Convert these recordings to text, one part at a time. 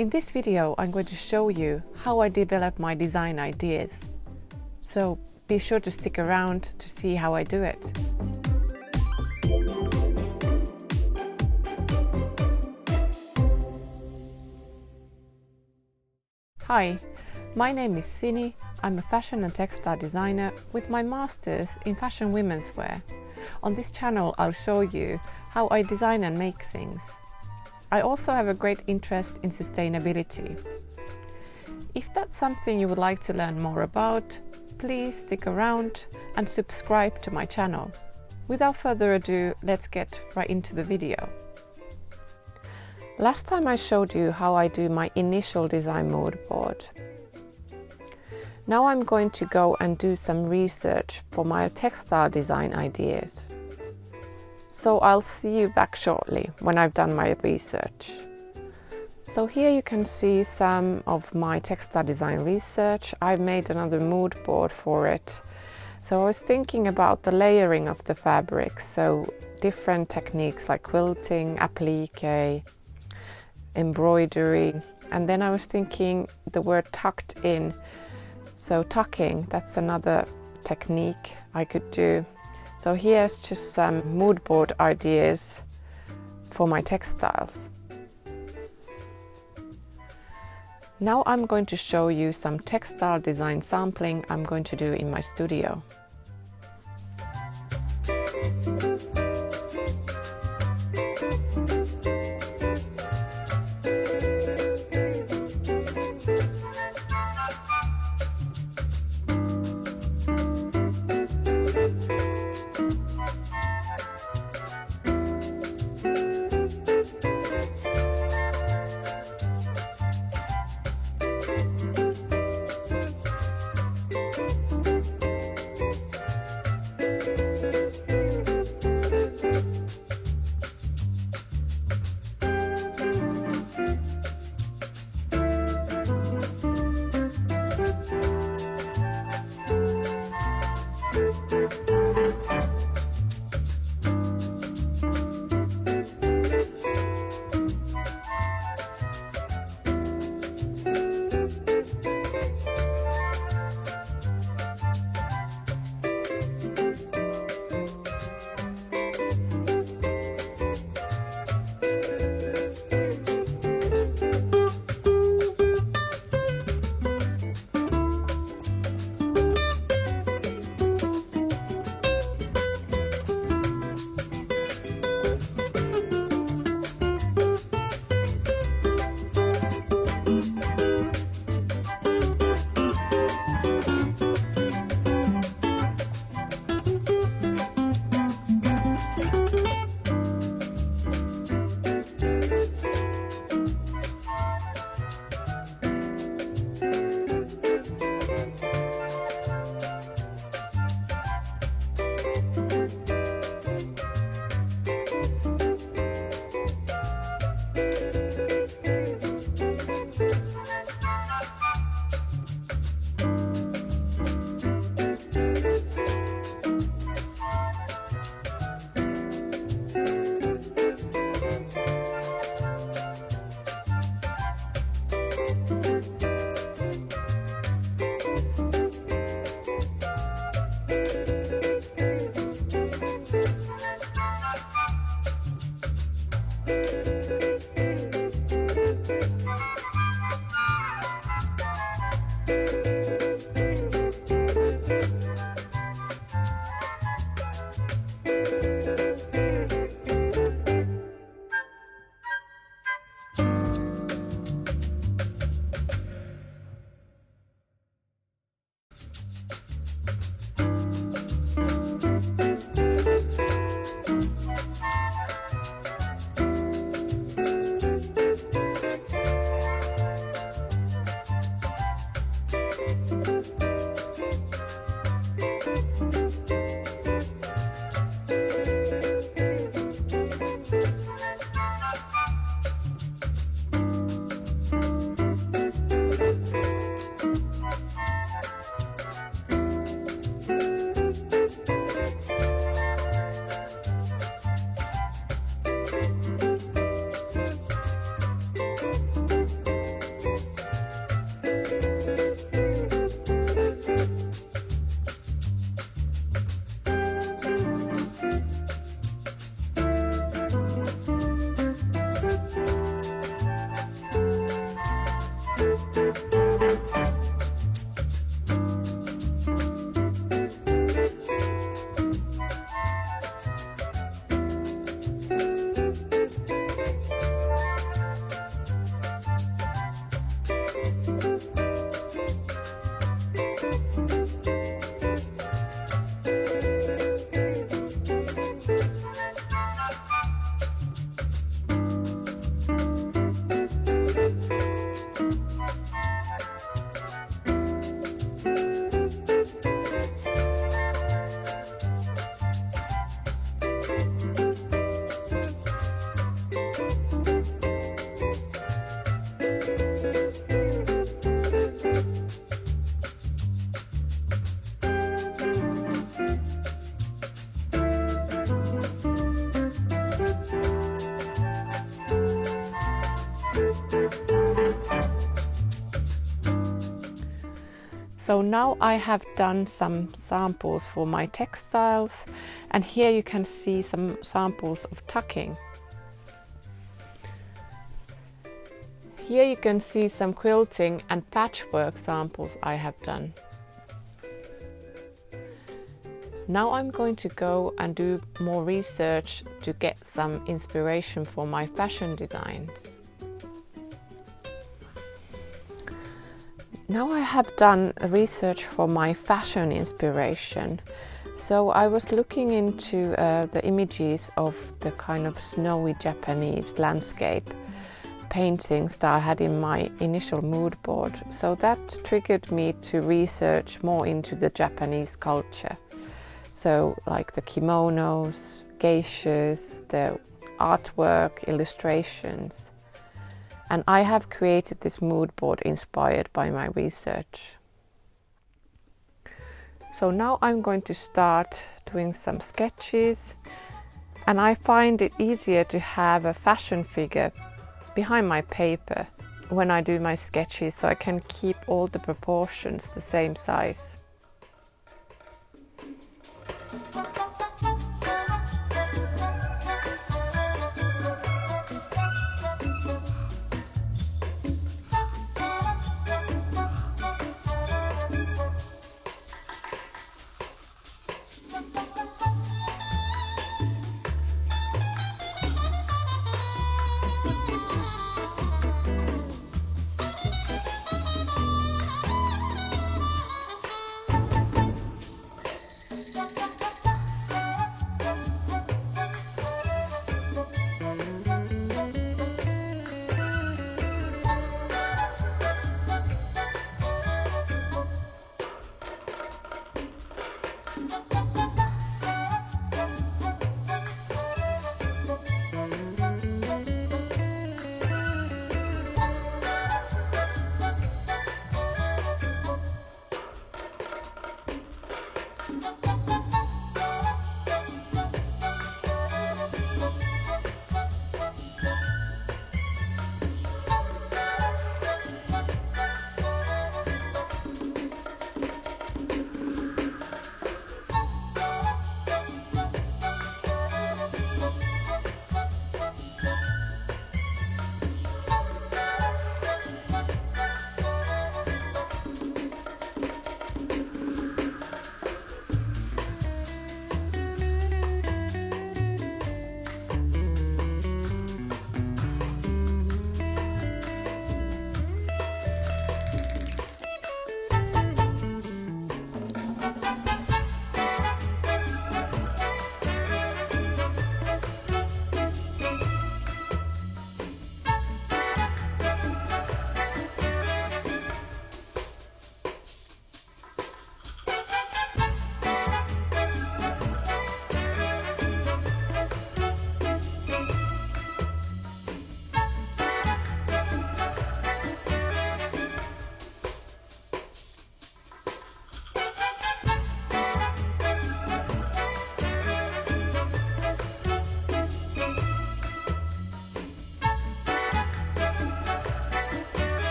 In this video, I'm going to show you how I develop my design ideas. So be sure to stick around to see how I do it. Hi, my name is Sini. I'm a fashion and textile designer with my master's in fashion women's wear. On this channel, I'll show you how I design and make things. I also have a great interest in sustainability. If that's something you would like to learn more about, please stick around and subscribe to my channel. Without further ado, let's get right into the video. Last time I showed you how I do my initial design mood board. Now I'm going to go and do some research for my textile design ideas. So I'll see you back shortly when I've done my research. So here you can see some of my textile design research. I've made another mood board for it. So I was thinking about the layering of the fabrics, so different techniques like quilting, applique, embroidery, and then I was thinking the word tucked in. So tucking, that's another technique I could do. So here's just some mood board ideas for my textiles. Now I'm going to show you some textile design sampling I'm going to do in my studio. So now I have done some samples for my textiles, and here you can see some samples of tucking. Here you can see some quilting and patchwork samples I have done. Now I'm going to go and do more research to get some inspiration for my fashion designs. Now I have done research for my fashion inspiration. So I was looking into the images of the kind of snowy Japanese landscape paintings that I had in my initial mood board. So that triggered me to research more into the Japanese culture. So like the kimonos, geishas, the artwork, illustrations. And I have created this mood board inspired by my research. So now I'm going to start doing some sketches, and I find it easier to have a fashion figure behind my paper when I do my sketches, so I can keep all the proportions the same size.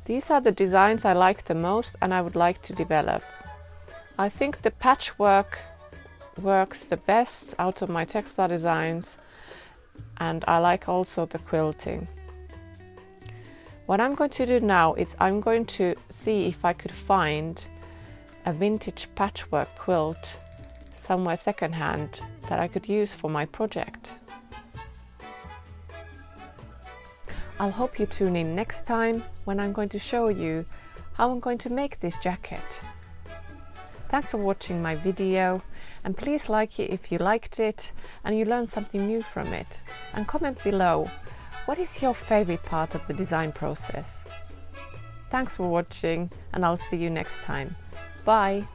These are the designs I like the most and I would like to develop. I think the patchwork works the best out of my textile designs, and I like also the quilting. What I'm going to do now is I'm going to see if I could find a vintage patchwork quilt somewhere secondhand that I could use for my project. I'll hope you tune in next time when I'm going to show you how I'm going to make this jacket. Thanks for watching my video, and please like it if you liked it and you learned something new from it, and comment below what is your favorite part of the design process. Thanks for watching, and I'll see you next time. Bye!